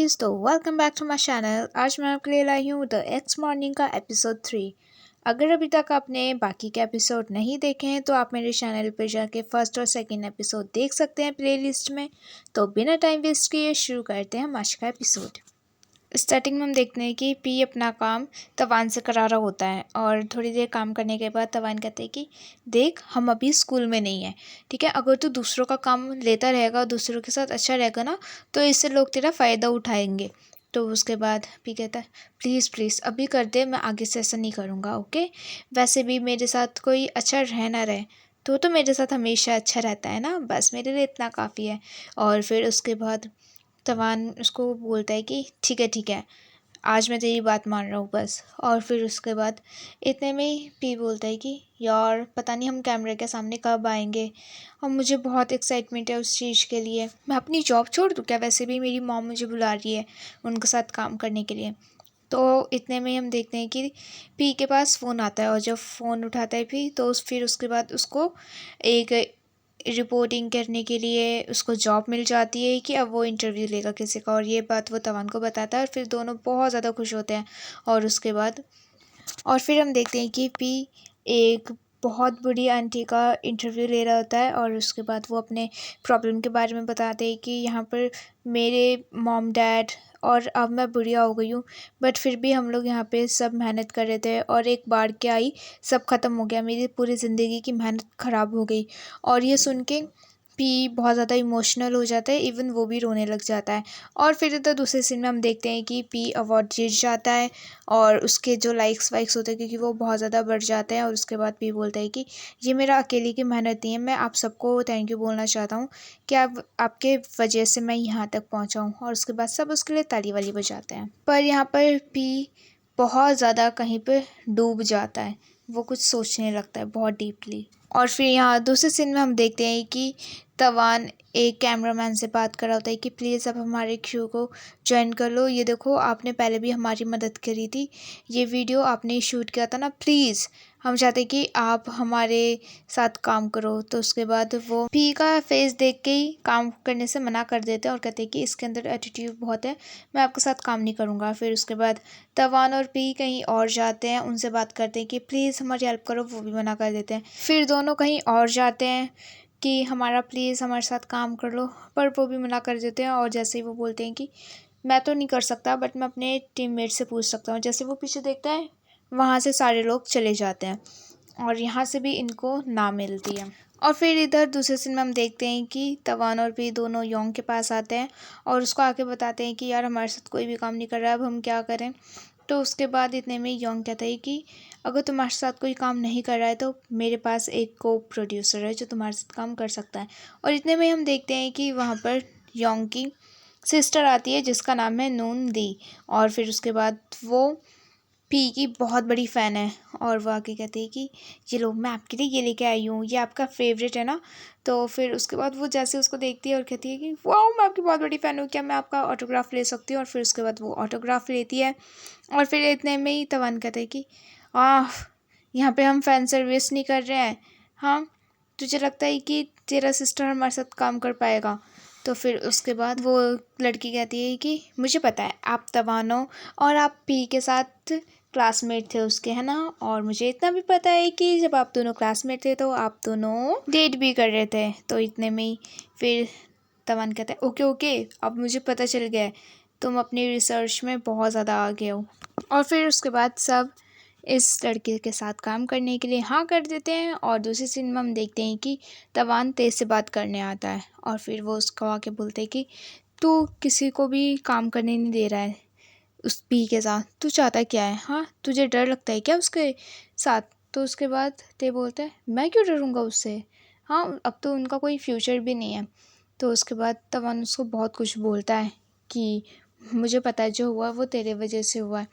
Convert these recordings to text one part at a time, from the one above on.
Guys, तो welcome back to my channel. आज मैं आपके लिए लाई हूँ द एक्स मॉर्निंग का एपिसोड 3। अगर अभी तक आपने बाकी के एपिसोड नहीं देखे हैं तो आप मेरे चैनल पर जाके फर्स्ट और सेकंड एपिसोड देख सकते हैं प्लेलिस्ट में। तो बिना टाइम वेस्ट किए शुरू करते हैं हम आज का एपिसोड। स्टार्टिंग में हम देखते हैं कि पी अपना काम तवान से करा रहा होता है और थोड़ी देर काम करने के बाद तवान कहते हैं कि देख, हम अभी स्कूल में नहीं हैं, ठीक है। अगर तू दूसरों का काम लेता रहेगा, दूसरों के साथ अच्छा रहेगा ना, तो इससे लोग तेरा फ़ायदा उठाएंगे। तो उसके बाद पी कहता है प्लीज़ प्लीज़ अभी कर दे, मैं आगे से ऐसा नहीं करूँगा, ओके। वैसे भी मेरे साथ कोई अच्छा रह ना रहे, तो मेरे साथ हमेशा अच्छा रहता है ना, बस मेरे लिए इतना काफ़ी है। और फिर उसके बाद तवान उसको बोलता है कि ठीक है, आज मैं तेरी बात मान रहा हूँ बस। और फिर उसके बाद इतने में ही पी बोलता है कि यार पता नहीं हम कैमरे के सामने कब आएंगे, और मुझे बहुत एक्साइटमेंट है उस चीज़ के लिए। मैं अपनी जॉब छोड़ दूँ क्या? वैसे भी मेरी मॉम मुझे बुला रही है उनके साथ काम करने के लिए। तो इतने में ही हम देखते हैं कि पी के पास फ़ोन आता है, और जब फ़ोन उठाता है पी तो फिर उसके बाद उसको एक रिपोर्टिंग करने के लिए उसको जॉब मिल जाती है कि अब वो इंटरव्यू लेगा किसी का, और ये बात वो तवान को बताता है और फिर दोनों बहुत ज़्यादा खुश होते हैं। और उसके बाद फिर हम देखते हैं कि पी एक बहुत बड़ी आंटी का इंटरव्यू ले रहा होता है, और उसके बाद वो अपने प्रॉब्लम के बारे में बताते हैं कि यहाँ पर मेरे मॉम डैड और अब मैं बुढ़िया हो गई हूँ, बट फिर भी हम लोग यहाँ पे सब मेहनत कर रहे थे, और एक बाढ़ के आई, सब ख़त्म हो गया, मेरी पूरी ज़िंदगी की मेहनत ख़राब हो गई। और ये सुन के पी बहुत ज़्यादा इमोशनल हो जाता है, इवन वो भी रोने लग जाता है। और फिर इधर दूसरे सीन में हम देखते हैं कि पी अवार्ड जीत जाता है, और उसके जो लाइक्स वाइक्स होते हैं क्योंकि वो बहुत ज़्यादा बढ़ जाते हैं। और उसके बाद पी बोलता है कि ये मेरा अकेले की मेहनत नहीं है, मैं आप सबको थैंक यू बोलना चाहता हूँ कि आपके वजह से मैं यहाँ तक पहुँचा हूँ। और उसके बाद सब उसके लिए ताली वाली बजाते हैं। पर यहाँ पर पी बहुत ज़्यादा कहीं पर डूब जाता है, वो कुछ सोचने लगता है बहुत डीपली। और फिर यहाँ दूसरे सीन में हम देखते हैं कि तवान एक कैमरामैन से बात कर रहा होता है कि प्लीज़ आप हमारे क्रू को ज्वाइन कर लो, ये देखो आपने पहले भी हमारी मदद करी थी, ये वीडियो आपने शूट किया था ना, प्लीज़ हम चाहते हैं कि आप हमारे साथ काम करो। तो उसके बाद वो पी का फेस देख के ही काम करने से मना कर देते हैं और कहते हैं कि इसके अंदर एटीट्यूड बहुत है, मैं आपके साथ काम नहीं करूँगा। फिर उसके बाद तवान और पी कहीं और जाते हैं, उनसे बात करते हैं कि प्लीज़ हमारी हेल्प करो, वो भी मना कर देते हैं। फिर दोनों कहीं और जाते हैं कि हमारा प्लीज़ हमारे साथ काम कर लो, पर वो भी मना कर देते हैं। और जैसे ही वो बोलते हैं कि मैं तो नहीं कर सकता, बट मैं अपने टीममेट से पूछ सकता हूँ, जैसे वो पीछे देखता है वहाँ से सारे लोग चले जाते हैं, और यहाँ से भी इनको ना मिलती है। और फिर इधर दूसरे सीन में हम देखते हैं कि तवान और पी दोनों योंग के पास आते हैं और उसको आके बताते हैं कि यार हमारे साथ कोई भी काम नहीं कर रहा है, अब हम क्या करें। तो उसके बाद इतने में योंग कहता है कि अगर तुम्हारे साथ कोई काम नहीं कर रहा है तो मेरे पास एक को प्रोड्यूसर है जो तुम्हारे साथ काम कर सकता है। और इतने में हम देखते हैं कि वहाँ पर योंग की सिस्टर आती है जिसका नाम है नून दी। और फिर उसके बाद वो पी की बहुत बड़ी फ़ैन है, और वो आके कहती है कि ये लो मैं आपके लिए ये लेके आई हूँ, ये आपका फेवरेट है ना। तो फिर उसके बाद वो जैसे उसको देखती है और कहती है कि वाह मैं आपकी बहुत बड़ी फ़ैन हूँ, क्या मैं आपका ऑटोग्राफ ले सकती हूँ। और फिर उसके बाद वो ऑटोग्राफ लेती है। और फिर इतने में ही तवान कहते हैं कि आह, यहाँ पे हम फ़ैन सर्विस नहीं कर रहे हैं, हाँ तुझे लगता है कि तेरा सिस्टर हमारे साथ काम कर पाएगा। तो फिर उसके बाद वो लड़की कहती है कि मुझे पता है आप तवान हो और आप पी के साथ क्लासमेट थे उसके, है ना, और मुझे इतना भी पता है कि जब आप दोनों क्लासमेट थे तो आप दोनों डेट भी कर रहे थे। तो इतने में ही फिर तवान कहता है ओके ओके, अब मुझे पता चल गया है, तुम अपनी रिसर्च में बहुत ज़्यादा आगे हो। और फिर उसके बाद सब इस लड़के के साथ काम करने के लिए हाँ कर देते हैं। और दूसरी सीन में हम देखते हैं कि तवान तेज से बात करने आता है, और फिर वो उसको आके बोलते हैं कि तू किसी को भी काम करने नहीं दे रहा है उस पी के साथ, तू चाहता क्या है, हाँ तुझे डर लगता है क्या उसके साथ। तो उसके बाद ते बोलता है मैं क्यों डरूँगा उससे, हाँ अब तो उनका कोई फ्यूचर भी नहीं है। तो उसके बाद तवान उसको बहुत कुछ बोलता है कि मुझे पता है जो हुआ वो तेरे वजह से हुआ है।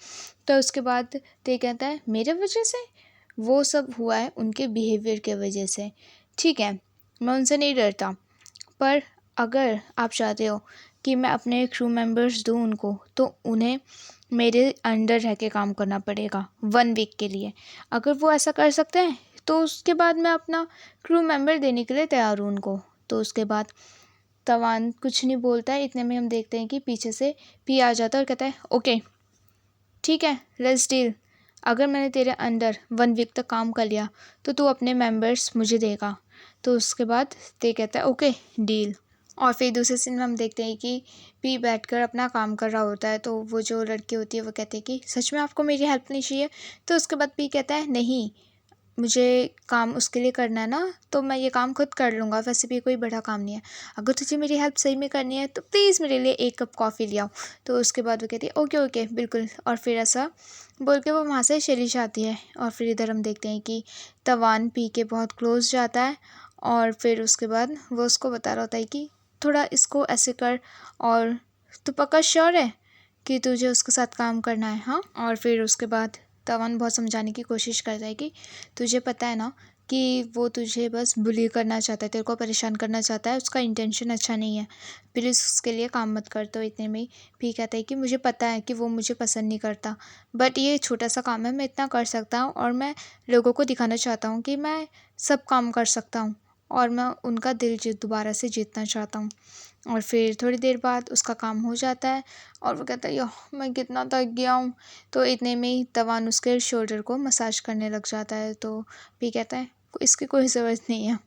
तो उसके बाद ते कहता है मेरे वजह से, वो सब हुआ है उनके बिहेवियर के वजह से, ठीक है मैं उनसे नहीं डरता, पर अगर आप चाहते हो कि मैं अपने क्रू मेंबर्स दूँ उनको, तो उन्हें मेरे अंडर रह के काम करना पड़ेगा 1 वीक के लिए। अगर वो ऐसा कर सकते हैं तो उसके बाद मैं अपना क्रू मेंबर देने के लिए तैयार हूँ उनको। तो उसके बाद तवान कुछ नहीं बोलता है। इतने में हम देखते हैं कि पीछे से पी आ जाता है और कहता है ओके ठीक है लेट्स डील। अगर मैंने तेरे अंडर 1 वीक तक काम कर लिया तो तू अपने मेंबर्स मुझे देगा। तो उसके बाद ते कहता है ओके डील। और फिर दूसरे सीन में हम देखते हैं कि पी बैठकर अपना काम कर रहा होता है। तो वो जो लड़की होती है वो कहती है कि सच में आपको मेरी हेल्प नहीं चाहिए। तो उसके बाद पी कहता है नहीं, मुझे काम उसके लिए करना है ना, तो मैं ये काम खुद कर लूँगा, वैसे भी कोई बड़ा काम नहीं है। अगर तुझे मेरी हेल्प सही में करनी है तो प्लीज़ मेरे लिए 1 कप कॉफ़ी ले आओ। तो उसके बाद वो कहती है ओके ओके बिल्कुल। और फिर ऐसा बोल के वो वहाँ से चली जाती है। और फिर इधर हम देखते हैं कि तवान पी के बहुत क्लोज जाता है। और फिर उसके बाद वो उसको बता रहा होता है कि थोड़ा इसको ऐसे कर, और तू पक्का श्योर है कि तुझे उसके साथ काम करना है हाँ। और फिर उसके बाद तवान बहुत समझाने की कोशिश करता है कि तुझे पता है ना कि वो तुझे बस बुली करना चाहता है, तेरे को परेशान करना चाहता है, उसका इंटेंशन अच्छा नहीं है, प्लीज़ उसके लिए काम मत कर। तो इतने में ही भी कहता है कि मुझे पता है कि वो मुझे पसंद नहीं करता, बट ये छोटा सा काम है, मैं इतना कर सकता हूँ और मैं लोगों को दिखाना चाहता हूँ कि मैं सब काम कर सकता हूँ और मैं उनका दिल दोबारा से जीतना चाहता हूँ। और फिर थोड़ी देर बाद उसका काम हो जाता है और वो कहता है याह मैं कितना थक गया हूँ। तो इतने में ही तवान उसके शोल्डर को मसाज करने लग जाता है। तो भी कहता है इसकी कोई ज़रूरत नहीं है।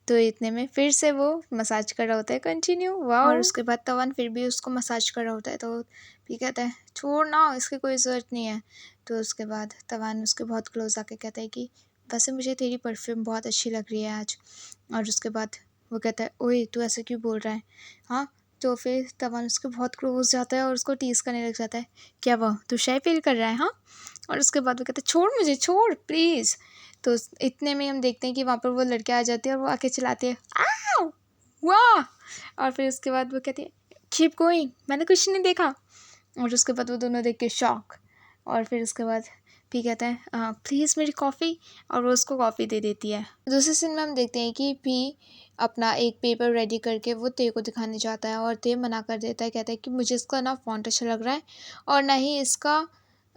तो इतने में फिर से वो मसाज कर रहा होता है कंटिन्यू वाह। और उसके बाद तवान फिर भी उसको मसाज कर रहा होता है। तो भी कहता है छोड़ ना, इसकी कोई ज़रूरत नहीं है। तो उसके बाद तवान उसके बहुत क्लोज आके कहता है कि वैसे मुझे तेरी परफ्यूम बहुत अच्छी लग रही है आज। और उसके बाद वो कहता है ओए तू ऐसे क्यों बोल रहा है हाँ। तो फिर तवान उसके बहुत क्लोज जाता है और उसको टीज करने लग जाता है, क्या वो तू शाय फील कर रहा है हाँ। और उसके बाद वो कहता है छोड़ मुझे छोड़ प्लीज़। तो इतने में हम देखते हैं कि वहाँ पर वो लड़के आ जाते हैं और वो आके चिल्लाते हैं आ वाह। और फिर उसके बाद वो कहती है कीप गोइंग, मैंने कुछ नहीं देखा। और उसके बाद वो दोनों देख के शॉक। और फिर उसके बाद पी कहता है प्लीज़ मेरी कॉफ़ी, और वो उसको कॉफ़ी दे देती है। दूसरे सीन में हम देखते हैं कि पी अपना एक पेपर रेडी करके वो ते को दिखाने जाता है और ते मना कर देता है, कहता है कि मुझे इसका ना फ़ॉन्ट अच्छा लग रहा है और ना ही इसका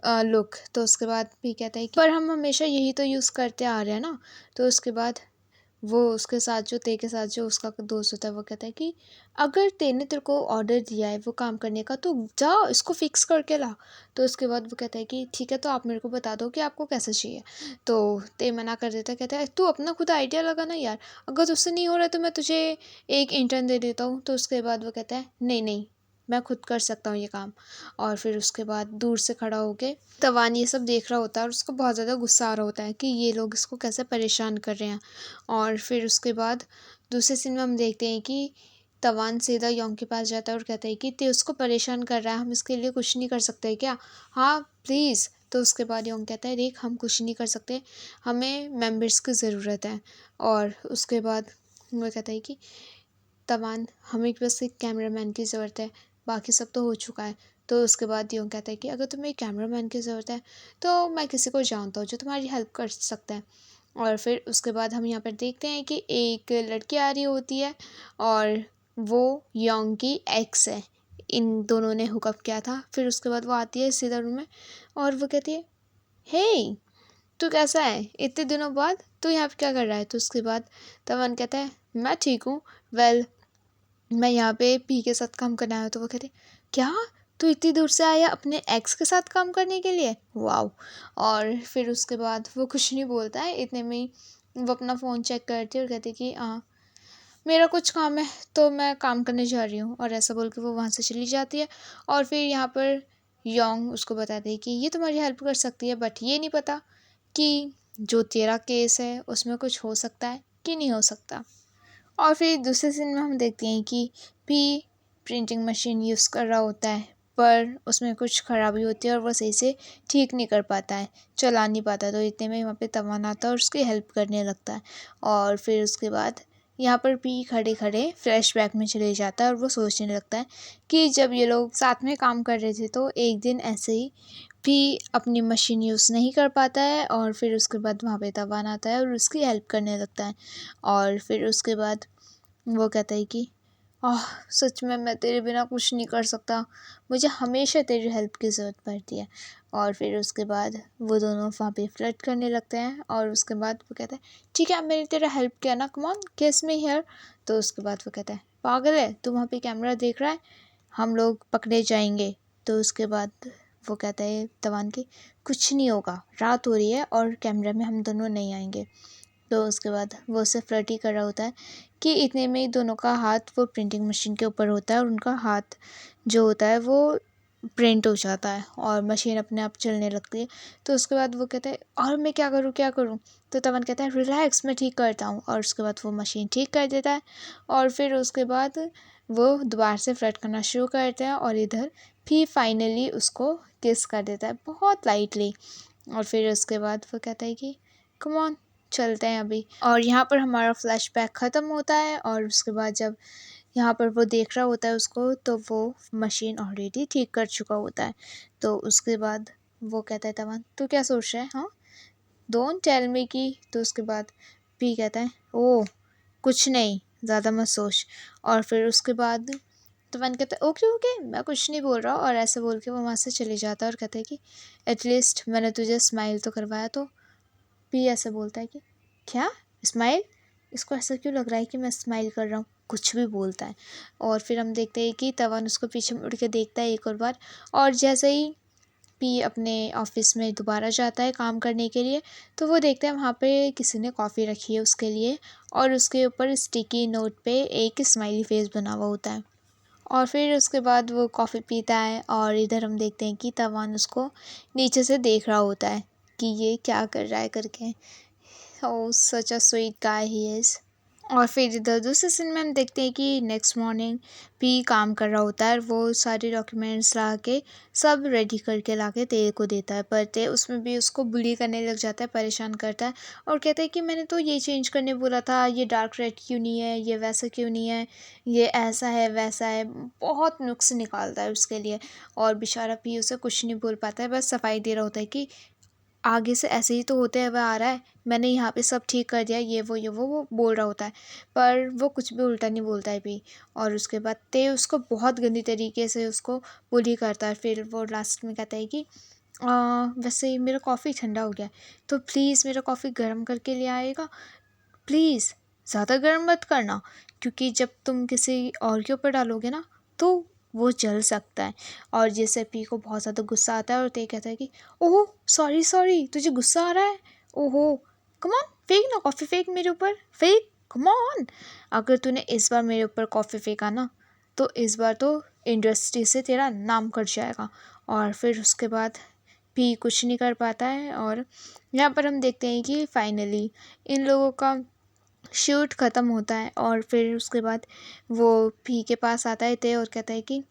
लुक। तो उसके बाद पी कहता है कि पर हम हमेशा यही तो यूज़ करते आ रहे हैं ना। तो उसके बाद वो उसके साथ जो ते के साथ जो उसका दोस्त होता है वो कहता है कि अगर तेने तेरे को ऑर्डर दिया है वो काम करने का तो जा इसको फिक्स करके ला। तो उसके बाद वो कहता है कि ठीक है तो आप मेरे को बता दो कि आपको कैसा चाहिए। तो ते मना कर देता है, कहता है तू अपना खुद आइडिया लगा ना यार, अगर तुझसे नहीं हो रहा तो मैं तुझे एक इंटर्न दे देता हूँ। तो उसके बाद वो कहता है नहीं नहीं मैं खुद कर सकता हूँ ये काम। और फिर उसके बाद दूर से खड़ा होके तवान ये सब देख रहा होता है और उसको बहुत ज़्यादा गुस्सा आ रहा होता है कि ये लोग इसको कैसे परेशान कर रहे हैं। और फिर उसके बाद दूसरे सीन में हम देखते हैं कि तवान सीधा योंग के पास जाता है और कहता है कि ते उसको परेशान कर रहा है, हम इसके लिए कुछ नहीं कर सकते क्या हाँ प्लीज़। तो उसके बाद योंग कहता है देख हम कुछ नहीं कर सकते, हमें मेंबर्स की ज़रूरत है। और उसके बाद वो कहता है कि तवान हमें बस एक कैमरामैन की ज़रूरत है, बाकी सब तो हो चुका है। तो उसके बाद योंग कहता है कि अगर तुम्हें एक कैमरामैन की ज़रूरत है तो मैं किसी को जानता हूँ जो तुम्हारी हेल्प कर सकता है। और फिर उसके बाद हम यहाँ पर देखते हैं कि एक लड़की आ रही होती है और वो योंग की एक्स है, इन दोनों ने हुकअप किया था। फिर उसके बाद वो आती है सीधा रूम में और वो कहती है हे तू कैसा है, इतने दिनों बाद तू यहाँ पे क्या कर रहा है। तो उसके बाद तवन कहता है मैं ठीक हूँ, वेल मैं यहाँ पे पी के साथ काम करने आया हूँ। तो वो कहती क्या तू इतनी दूर से आया अपने एक्स के साथ काम करने के लिए, वाओ। और फिर उसके बाद वो कुछ नहीं बोलता है। इतने में ही वो अपना फ़ोन चेक करती है और कहती कि हाँ मेरा कुछ काम है तो मैं काम करने जा रही हूँ। और ऐसा बोल के वो वहाँ से चली जाती है। और फिर यहाँ पर योंग उसको बताते हैं कि ये तुम्हारी हेल्प कर सकती है, बट ये नहीं पता कि जो तेरा केस है उसमें कुछ हो सकता है कि नहीं हो सकता। और फिर दूसरे सीन में हम देखते हैं कि पी प्रिंटिंग मशीन यूज़ कर रहा होता है पर उसमें कुछ ख़राबी होती है और वो सही से ठीक नहीं कर पाता है, चला नहीं पाता। तो इतने में वहाँ पे तवान आता है और उसकी हेल्प करने लगता है। और फिर उसके बाद यहाँ पर पी खड़े खड़े फ्लैशबैक में चले जाता है और वो सोचने लगता है कि जब ये लोग साथ में काम कर रहे थे तो एक दिन ऐसे ही भी अपनी मशीन यूज़ नहीं कर पाता है। और फिर उसके बाद वहाँ पे तवान आता है और उसकी हेल्प करने लगता है। और फिर उसके बाद वो कहता है कि आह सच में मैं तेरे बिना कुछ नहीं कर सकता, मुझे हमेशा तेरी हेल्प की ज़रूरत पड़ती है। और फिर उसके बाद वो दोनों वहाँ पे फ्लर्ट करने लगते हैं। और उसके बाद वो कहता है ठीक है मैंने तेरा हेल्प किया ना, कम ऑन किस मी हियर। तो उसके बाद वो कहता है पागल है तू, वहाँ पे कैमरा देख रहा है, हम लोग पकड़े जाएंगे। तो उसके बाद वो कहता है तवान की कुछ नहीं होगा, रात हो रही है और कैमरा में हम दोनों नहीं आएंगे। तो उसके बाद वो उससे फ्लर्ट ही कर रहा होता है कि इतने में ही दोनों का हाथ वो प्रिंटिंग मशीन के ऊपर होता है और उनका हाथ जो होता है वो प्रिंट हो जाता है और मशीन अपने आप चलने लगती है। तो उसके बाद वो कहता है और मैं क्या करूँ क्या करूँ। तो तमन कहता है रिलैक्स मैं ठीक करता हूँ, और उसके बाद वो मशीन ठीक कर देता है और फिर उसके बाद वो दोबारा से फ्लर्ट करना शुरू करता है और इधर भी फाइनली उसको किस कर देता है बहुत लाइटली। और फिर उसके बाद वो कहता है कि कम ऑन चलते हैं अभी। और यहाँ पर हमारा फ्लैशबैक ख़त्म होता है और उसके बाद जब यहाँ पर वो देख रहा होता है उसको, तो वो मशीन ऑलरेडी ठीक कर चुका होता है। तो उसके बाद वो कहता है तमन तू क्या सोच रहा है, हाँ डोंट टेल मी की। तो उसके बाद पी कहता है ओह कुछ नहीं, ज़्यादा मत सोच। और फिर उसके बाद तमन कहता है ओके ओके मैं कुछ नहीं बोल रहा, और ऐसे बोल के वो वहाँ से चले जाता है और कहता है कि एटलीस्ट मैंने तुझे स्माइल तो करवाया। तो पी ऐसे बोलता है कि क्या स्माइल, इसको ऐसा क्यों लग रहा है कि मैं स्माइल कर रहा हूँ, कुछ भी बोलता है। और फिर हम देखते हैं कि तवन उसको पीछे मुड़ के देखता है एक और बार, और जैसे ही पी अपने ऑफिस में दोबारा जाता है काम करने के लिए, तो वो देखता है वहाँ पे किसी ने कॉफ़ी रखी है उसके लिए और उसके ऊपर स्टिकी नोट पे एक स्माइली फेस बना हुआ होता है। और फिर उसके बाद वो कॉफ़ी पीता है और इधर हम देखते हैं कि तवान उसको नीचे से देख रहा होता है कि ये क्या कर रहा है करके। Oh such a sweet guy he is. और फिर इधर दूसरे सीन में हम देखते हैं कि नेक्स्ट मॉर्निंग पी काम कर रहा होता है और वो सारे डॉक्यूमेंट्स ला के सब रेडी करके ला के ते को देता है, पर ते उसमें भी उसको बुली करने लग जाता है, परेशान करता है और कहता है कि मैंने तो ये चेंज करने बोला था, ये डार्क रेड क्यों नहीं है, ये वैसा क्यों नहीं है, ये ऐसा है वैसा है, बहुत नुक्स निकालता है उसके लिए। और बेचारा पी उसे कुछ नहीं बोल पाता है, बस सफाई दे रहा होता है कि आगे से ऐसे ही तो होते हुए आ रहा है, मैंने यहाँ पे सब ठीक कर दिया, ये वो बोल रहा होता है, पर वो कुछ भी उल्टा नहीं बोलता है भी। और उसके बाद ते उसको बहुत गंदी तरीके से उसको बुली करता है। फिर वो लास्ट में कहता है कि वैसे मेरा कॉफ़ी ठंडा हो गया है, तो प्लीज़ मेरा कॉफ़ी गर्म करके ले आएगा प्लीज़, ज़्यादा गर्म मत करना, क्योंकि जब तुम किसी और के ऊपर डालोगे ना तो वो जल सकता है। और जैसे पी को बहुत ज़्यादा गुस्सा आता है और ते कहता है कि ओह सॉरी सॉरी तुझे गुस्सा आ रहा है, ओहो कम ऑन फेंक ना कॉफ़ी, फेंक मेरे ऊपर फेंक, कम ऑन। अगर तूने इस बार मेरे ऊपर कॉफ़ी फेंका ना तो इस बार तो इंडस्ट्री से तेरा नाम कट जाएगा। और फिर उसके बाद भी कुछ नहीं कर पाता है। और यहाँ पर हम देखते हैं कि फाइनली इन लोगों का शूट ख़त्म होता है और फिर उसके बाद वो पी के पास आता है थे और कहता है कि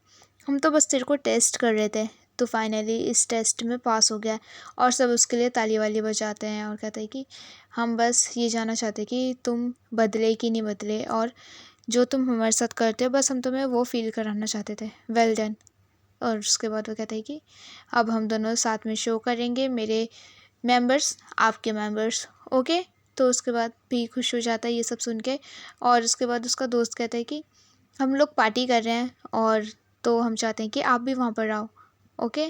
हम तो बस तेरे को टेस्ट कर रहे थे, तो फाइनली इस टेस्ट में पास हो गया। और सब उसके लिए ताली वाली बजाते हैं और कहते हैं कि हम बस ये जानना चाहते हैं कि तुम बदले कि नहीं बदले, और जो तुम हमारे साथ करते हो बस हम तुम्हें वो फील कराना चाहते थे, वेल डन। और उसके बाद वो कहते हैं कि अब हम दोनों साथ में शो करेंगे, मेरे मेंबर्स आपके मेंबर्स, ओके। तो उसके बाद भी खुश हो जाता है ये सब सुन के। और उसके बाद उसका दोस्त कहता है कि हम लोग पार्टी कर रहे हैं और तो हम चाहते हैं कि आप भी वहाँ पर आओ, ओके।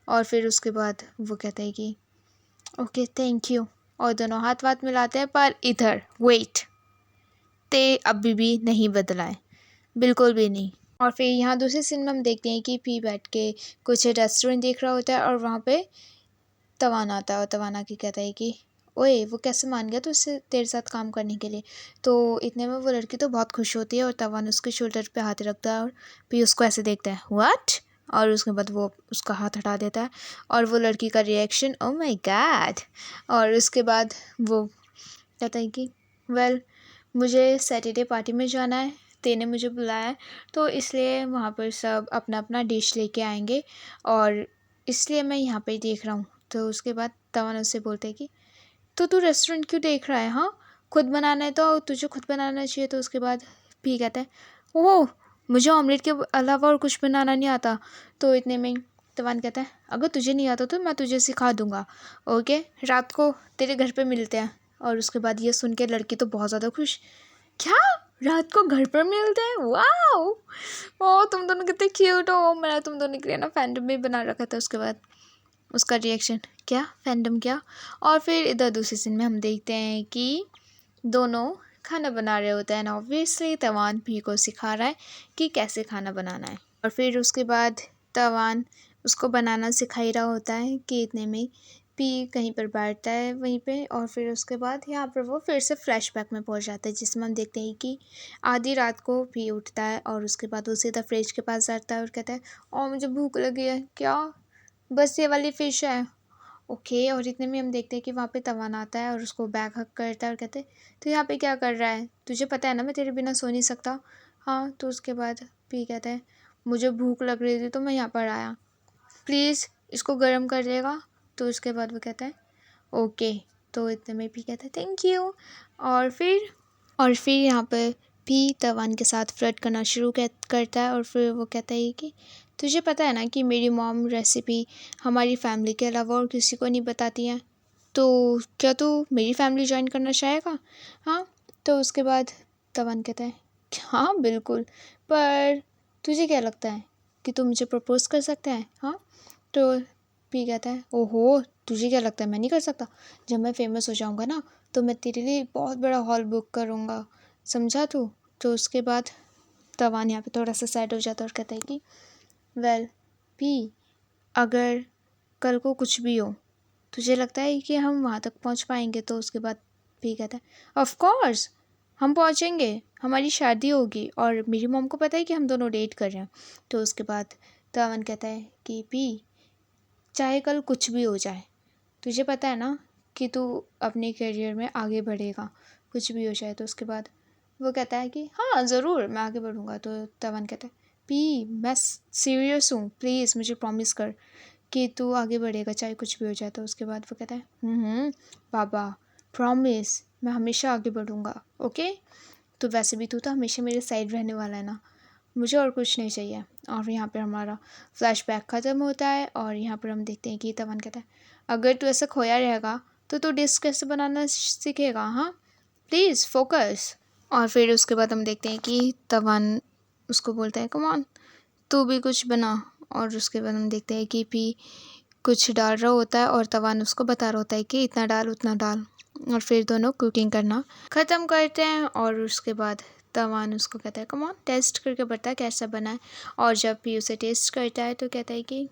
और फिर उसके बाद वो कहता है कि ओके थैंक यू, और दोनों हाथ वाथ मिलाते हैं। पर इधर वेट, ते अभी भी नहीं बदला है, बिल्कुल भी नहीं। और फिर यहाँ दूसरे सीन में हम देखते हैं कि पी बैठ के कुछ रेस्टोरेंट देख रहा होता है और वहाँ पे तवान आता है और तवान आके कहता है कि ओए वो कैसे मान गया तुझसे तेरे साथ काम करने के लिए। तो इतने में वो लड़की तो बहुत खुश होती है और तवान उसके शोल्डर पे हाथ रखता है और फिर उसको ऐसे देखता है व्हाट, और उसके बाद वो उसका हाथ हटा देता है और वो लड़की का रिएक्शन ओ माय गॉड। और उसके बाद वो कहता है कि वेल मुझे सैटरडे पार्टी में जाना है, तेने मुझे बुलाया है, तो इसलिए वहाँ पर सब अपना अपना डिश लेके आएंगे और इसलिए मैं यहाँ पे देख रहा हूँ। तो उसके बाद तमन उससे बोलते हैं कि तू रेस्टोरेंट क्यों देख रहा है, हाँ खुद बनाना है तो तुझे खुद बनाना चाहिए। तो उसके बाद भी कहता है ओह मुझे ऑमलेट के अलावा और कुछ बनाना नहीं आता। तो इतने में तवान कहता है अगर तुझे नहीं आता तो मैं तुझे सिखा दूँगा, ओके रात को तेरे घर पे मिलते हैं। और उसके बाद ये सुन के लड़की तो बहुत ज़्यादा खुश, क्या रात को घर पर मिलते हैं, वाओ ओ तुम दोनों कितने क्यूट हो, मैंने तुम दोनों के लिए ना फैंडम भी बना रखा था। उसके बाद उसका रिएक्शन क्या फैंडम क्या। और फिर इधर दूसरे सीन में हम देखते हैं कि दोनों खाना बना रहे होते हैं एंड ऑब्वियसली तवान पी को सिखा रहा है कि कैसे खाना बनाना है। और फिर उसके बाद तवान उसको बनाना सिखा ही रहा होता है कि इतने में पी कहीं पर बैठता है वहीं पे। और फिर उसके बाद यहाँ पर वो फिर से फ्लैशबैक में पहुँच जाता है, जिसमें हम देखते हैं कि आधी रात को पी उठता है और उसके बाद वो सीधा फ्रिज के पास जाता है और कहता है और मुझे भूख लगी है। क्या? बस ये वाली फ़िश है? ओके। और इतने में हम देखते हैं कि वहाँ पे तवान आता है और उसको बैक हग करता है और कहते हैं तो यहाँ पे क्या कर रहा है? तुझे पता है ना मैं तेरे बिना सो नहीं सकता। हाँ। तो उसके बाद पी कहता है मुझे भूख लग रही थी तो मैं यहाँ पर आया, प्लीज़ इसको गर्म कर देगा। तो उसके बाद वो कहता है ओके। तो इतने में पी कहता है थैंक यू। और फिर यहाँ पर पी तवान के साथ फ्लर्ट करना शुरू करता है। और फिर वो कहता है कि तुझे पता है ना कि मेरी मॉम रेसिपी हमारी फैमिली के अलावा और किसी को नहीं बताती हैं, तो क्या तू मेरी फैमिली ज्वाइन करना चाहेगा? हाँ। तो उसके बाद तवान कहता है हाँ बिल्कुल, पर तुझे क्या लगता है कि तू मुझे प्रपोज़ कर सकता है? हाँ। तो पी कहता है ओहो, तुझे क्या लगता है मैं नहीं कर सकता? जब मैं फेमस हो जाऊँगा ना तो मैं तेरे लिए बहुत बड़ा हॉल बुक करूँगा, समझा तू? तो उसके बाद तवान यहाँ पे थोड़ा सा सैड हो जाता है और कहता है कि वेल पी, अगर कल को कुछ भी हो तुझे लगता है कि हम वहाँ तक पहुँच पाएंगे? तो उसके बाद पी कहता है ऑफ कोर्स हम पहुँचेंगे, हमारी शादी होगी और मेरी मॉम को पता है कि हम दोनों डेट कर रहे हैं। तो उसके बाद तवान कहता है कि पी चाहे कल कुछ भी हो जाए, तुझे पता है ना कि तू अपने करियर में आगे बढ़ेगा, कुछ भी हो जाए। तो उसके बाद वो कहता है कि हाँ ज़रूर मैं आगे बढ़ूँगा। तो तवान कहता है पी मैं सीरियस हूँ, प्लीज़ मुझे प्रॉमिस कर कि तू आगे बढ़ेगा चाहे कुछ भी हो जाए। तो उसके बाद वो कहता है बाबा प्रॉमिस मैं हमेशा आगे बढ़ूँगा। ओके। तो वैसे भी तू तो हमेशा मेरे साइड रहने वाला है ना, मुझे और कुछ नहीं चाहिए। और यहाँ पर हमारा फ्लैशबैक ख़त्म होता है और यहाँ पर हम देखते हैं कि तवान कहता है अगर तू ऐसा खोया रहेगा तो तू डिश कैसे बनाना सीखेगा? हाँ प्लीज़ फोकस। और फिर उसके बाद हम देखते हैं कि तवान उसको बोलता है कम ऑन तू भी कुछ बना। और उसके बाद हम देखते हैं कि पी कुछ डाल रहा होता है और तवान उसको बता रहा होता है कि इतना डाल उतना डाल। और फिर दोनों कुकिंग करना ख़त्म करते हैं और उसके बाद तवान उसको कहता है कम ऑन टेस्ट करके बता कैसा बना है। और जब पी उसे टेस्ट करता है तो कहता है कि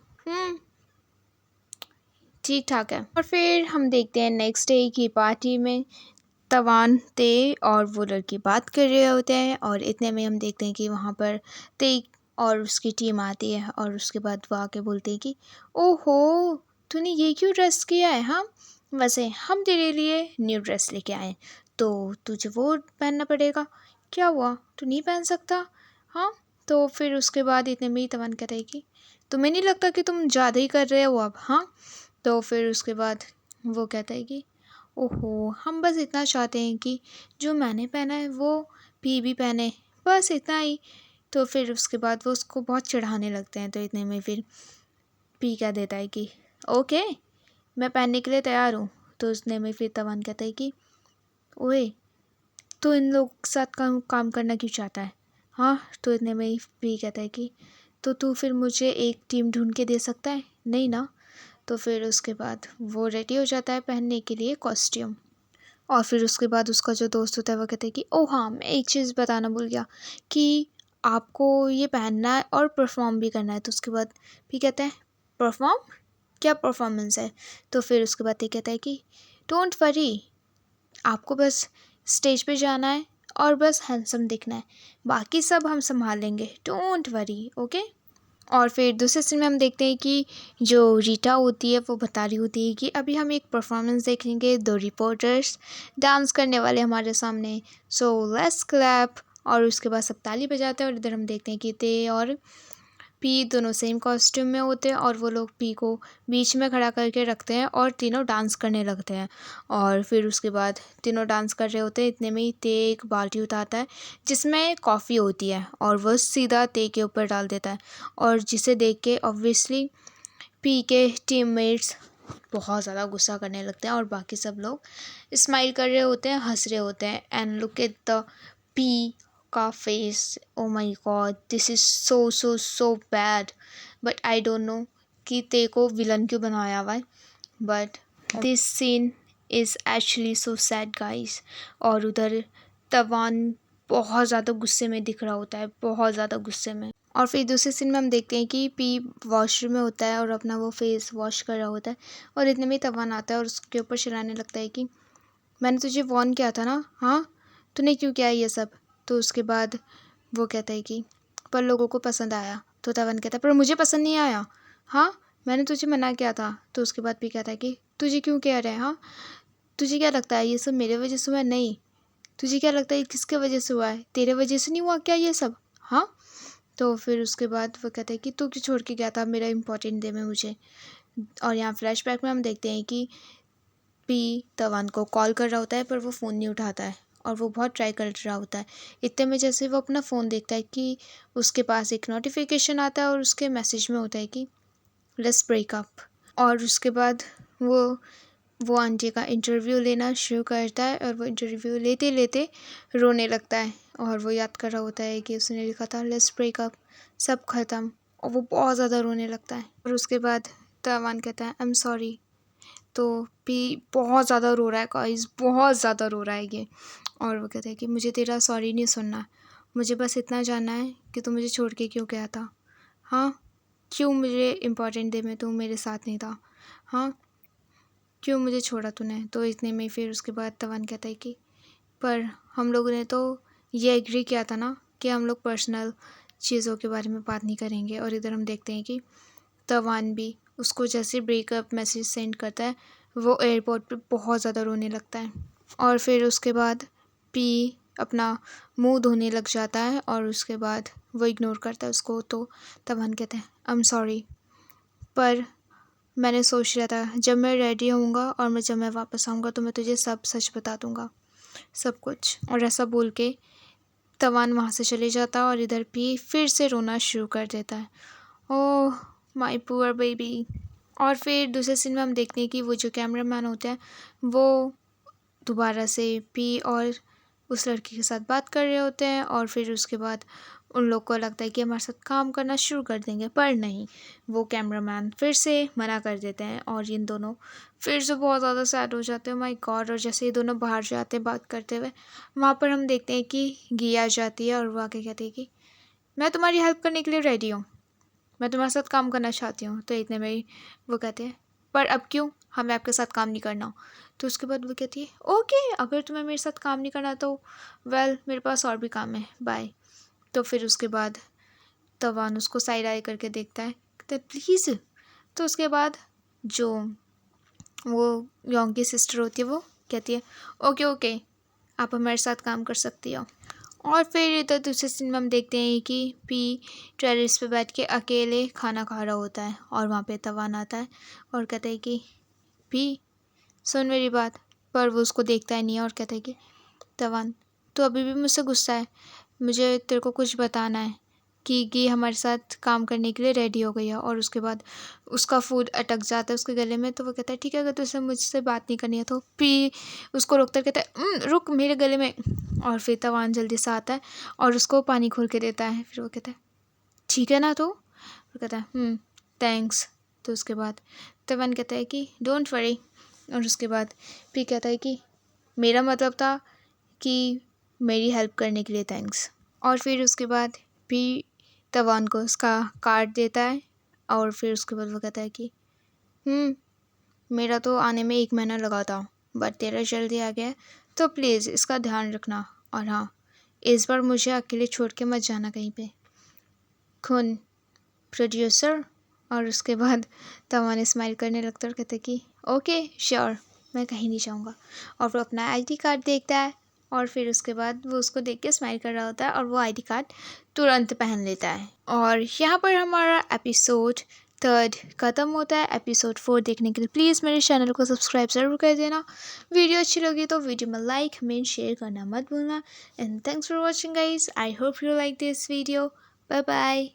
ठीक ठाक है। और फिर हम देखते हैं नेक्स्ट डे की पार्टी में तवान ते और वो लड़की बात कर रहे होते हैं और इतने में हम देखते हैं कि वहाँ पर ते और उसकी टीम आती है और उसके बाद वो आके बोलते हैं कि ओहो तूने ये क्यों ड्रेस किया है? हाँ वैसे हम तेरे लिए न्यू ड्रेस लेके आए तो तुझे वो पहनना पड़ेगा। क्या हुआ तू नहीं पहन सकता? हाँ। तो फिर उसके बाद इतने में ही तवान कहता है कि तुम्हें नहीं लगता कि तुम ज़्यादा ही कर रहे हो अब? हाँ। तो फिर उसके बाद वो कहता है कि ओहो हम बस इतना चाहते हैं कि जो मैंने पहना है वो पी भी पहने, बस इतना ही। तो फिर उसके बाद वो उसको बहुत चिढ़ाने लगते हैं। तो इतने में फिर पी कह देता है कि ओके मैं पहनने के लिए तैयार हूँ। तो उसने में फिर तवान कहता है कि ओए तो इन लोग के साथ काम करना क्यों चाहता है? हाँ। तो इतने में ही पी कहता है कि तो तू फिर मुझे एक टीम ढूंढ के दे सकता है? नहीं ना। तो फिर उसके बाद वो रेडी हो जाता है पहनने के लिए कॉस्ट्यूम। और फिर उसके बाद उसका जो दोस्त होता है वो कहता है कि ओह हाँ मैं एक चीज़ बताना भूल गया कि आपको ये पहनना है और परफॉर्म भी करना है। तो उसके बाद भी कहता है परफॉर्म? क्या परफॉर्मेंस है? तो फिर उसके बाद ये कहता है कि डोंट वरी आपको बस स्टेज पे जाना है और बस हैंडसम दिखना है, बाकी सब हम संभाल लेंगे, डोंट वरी। ओके। और फिर दूसरे सीन में हम देखते हैं कि जो रीटा होती है वो बता रही होती है कि अभी हम एक परफॉर्मेंस देखेंगे, 2 रिपोर्टर्स डांस करने वाले हमारे सामने, सो लेट्स क्लैप। और उसके बाद सब ताली बजाते हैं और इधर हम देखते हैं कि ते और पी दोनों सेम कॉस्ट्यूम में होते हैं और वो लोग पी को बीच में खड़ा करके रखते हैं और तीनों डांस करने लगते हैं। और फिर उसके बाद तीनों डांस कर रहे होते हैं। इतने में ही ते एक बाल्टी उठाता है जिसमें कॉफ़ी होती है और वो सीधा ते के ऊपर डाल देता है और जिसे देख के ऑब्वियसली पी के टीममेट्स बहुत ज़्यादा गुस्सा करने लगते हैं और बाकी सब लोग स्माइल कर रहे होते हैं, हंस रहे होते हैं। एंड लुक एट द पी का face, oh my God this is so so so bad. But I don't know कि ते को विलन क्यों बनाया हुआ है, but this scene is actually so sad guys. और उधर तवान बहुत ज़्यादा गुस्से में दिख रहा होता है, बहुत ज़्यादा गुस्से में। और फिर दूसरे सीन में हम देखते हैं कि पी वॉशरूम में होता है और अपना वो फेस वॉश कर रहा होता है, और इतने में तवान आता है और उसके ऊपर चिल्लाने लगता है कि मैंने तुझे वॉर्न किया था ना, हाँ तूने क्यों किया ये सब। तो उसके बाद वो कहता है कि पर लोगों को पसंद आया। तो तवन कहता है पर मुझे पसंद नहीं आया, हाँ मैंने तुझे मना किया था। तो उसके बाद भी कहता है कि तुझे क्यों कह रहे हैं, हाँ तुझे क्या लगता है ये सब मेरे वजह से हुआ है? नहीं, तुझे क्या लगता है किसके वजह से हुआ है? तेरे वजह से नहीं हुआ क्या ये सब, हाँ। तो फिर उसके बाद वो कहता है कि तू क्यों छोड़ के गया था मेरा इंपॉर्टेंट डे में मुझे। और यहाँ फ्लैशबैक में हम देखते हैं कि पी तवान को कॉल कर रहा होता है पर वो फ़ोन नहीं उठाता है, और वो बहुत ट्राई कर रहा होता है। इतने में जैसे वो अपना फ़ोन देखता है कि उसके पास एक नोटिफिकेशन आता है और उसके मैसेज में होता है कि लेट्स ब्रेक अप। और उसके बाद वो आंटी का इंटरव्यू लेना शुरू करता है, और वो इंटरव्यू लेते लेते रोने लगता है, और वो याद कर रहा होता है कि उसने लिखा था लेट्स ब्रेक अप, सब ख़त्म, और वो बहुत ज़्यादा रोने लगता है। और उसके बाद तवान कहता है आई एम सॉरी। तो पी बहुत ज़्यादा रो रहा है गाइस, बहुत ज़्यादा रो रहा है ये। और वो कहता है कि मुझे तेरा सॉरी नहीं सुनना, मुझे बस इतना जानना है कि तू मुझे छोड़ के क्यों गया था, हाँ क्यों मुझे इम्पोर्टेंट डे में तू मेरे साथ नहीं था, हाँ क्यों मुझे छोड़ा तूने। तो इतने में फिर उसके बाद तवान कहता है कि पर हम लोगों ने तो ये एग्री किया था ना कि हम लोग पर्सनल चीज़ों के बारे में बात नहीं करेंगे। और इधर हम देखते हैं कि तवान भी उसको जैसे ब्रेकअप मैसेज सेंड करता है, वो एयरपोर्ट पे बहुत ज़्यादा रोने लगता है। और फिर उसके बाद पी अपना मुंह धोने लग जाता है, और उसके बाद वो इग्नोर करता है उसको। तो तवान कहता है आई एम सॉरी, पर मैंने सोच लिया था जब मैं रेडी होऊंगा और जब मैं वापस आऊँगा तो मैं तुझे सब सच बता दूँगा, सब कुछ। और ऐसा बोल के तवान वहाँ से चले जाता है, और इधर पी फिर से रोना शुरू कर देता है, ओह माय पुअर बेबी। और फिर दूसरे सीन में हम देखते हैं कि वो जो कैमरामैन होते हैं वो दोबारा से पी और उस लड़की के साथ बात कर रहे होते हैं, और फिर उसके बाद उन लोग को लगता है कि हमारे साथ काम करना शुरू कर देंगे, पर नहीं, वो कैमरामैन फिर से मना कर देते हैं, और इन दोनों फिर से बहुत ज़्यादा सैड हो जाते हैं, माय गॉड। और जैसे ये दोनों बाहर जाते हैं बात करते हुए, वहाँ पर हम देखते हैं कि गिया जाती है, और वो आके कहती है कि मैं तुम्हारी हेल्प करने के लिए रेडी हूँ, मैं तुम्हारे साथ काम करना चाहती हूँ। तो इतने में ही वो कहते हैं पर अब क्यों, हमें आपके साथ काम नहीं करना। तो उसके बाद वो कहती है ओके अगर तुम्हें मेरे साथ काम नहीं करना तो वेल मेरे पास और भी काम है, बाय। तो फिर उसके बाद तवान उसको साइड आई करके देखता है, कहता है प्लीज़। तो उसके बाद जो वो योंग की सिस्टर होती है वो कहती है ओके ओके आप हमारे साथ काम कर सकती हो। और फिर इधर दूसरे सीन में हम देखते हैं कि पी टेरेस पे बैठ के अकेले खाना खा रहा होता है, और वहाँ पे तवान आता है और कहता है कि पी सुन मेरी बात। पर वो उसको देखता ही नहीं है और कहता है कि तवान तू अभी भी मुझसे गुस्सा है, मुझे तेरे को कुछ बताना है कि हमारे साथ काम करने के लिए रेडी हो गई है। और उसके बाद उसका फूड अटक जाता है उसके गले में। तो वो कहता है ठीक है अगर तुझसे मुझसे बात नहीं करनी है तो पी उसको रोकता है, कहता है रुक मेरे गले में। और फिर तवान जल्दी से आता है और उसको पानी खोल के देता है। फिर वो कहता है ठीक है ना, तो वो कहता है थैंक्स। तो उसके बाद तवान कहता है कि डोंट वरी। और उसके बाद पी कहता है कि मेरा मतलब था कि मेरी हेल्प करने के लिए थैंक्स। और फिर उसके बाद पी तवान को उसका कार्ड देता है, और फिर उसके बाद वो कहता है कि मेरा तो आने में 1 महीना लगा था बट तेरा जल्दी आ गया, तो प्लीज़ इसका ध्यान रखना। और हाँ, इस बार मुझे अकेले छोड़ के मत जाना कहीं पे, खून प्रोड्यूसर। और उसके बाद तवान स्माइल करने लगता है और कहता है कि ओके श्योर, मैं कहीं नहीं जाऊँगा। और वो अपना आईडी कार्ड देखता है, और फिर उसके बाद वो उसको देख के स्माइल कर रहा होता है, और वो आईडी कार्ड तुरंत पहन लेता है। और यहाँ पर हमारा एपिसोड 3 ख़त्म होता है। एपिसोड 4 देखने के लिए प्लीज़ मेरे चैनल को सब्सक्राइब ज़रूर कर देना। वीडियो अच्छी लगी तो वीडियो में लाइक कमेंट शेयर करना मत भूलना। And thanks for watching guys, I hope you like this video. Bye bye.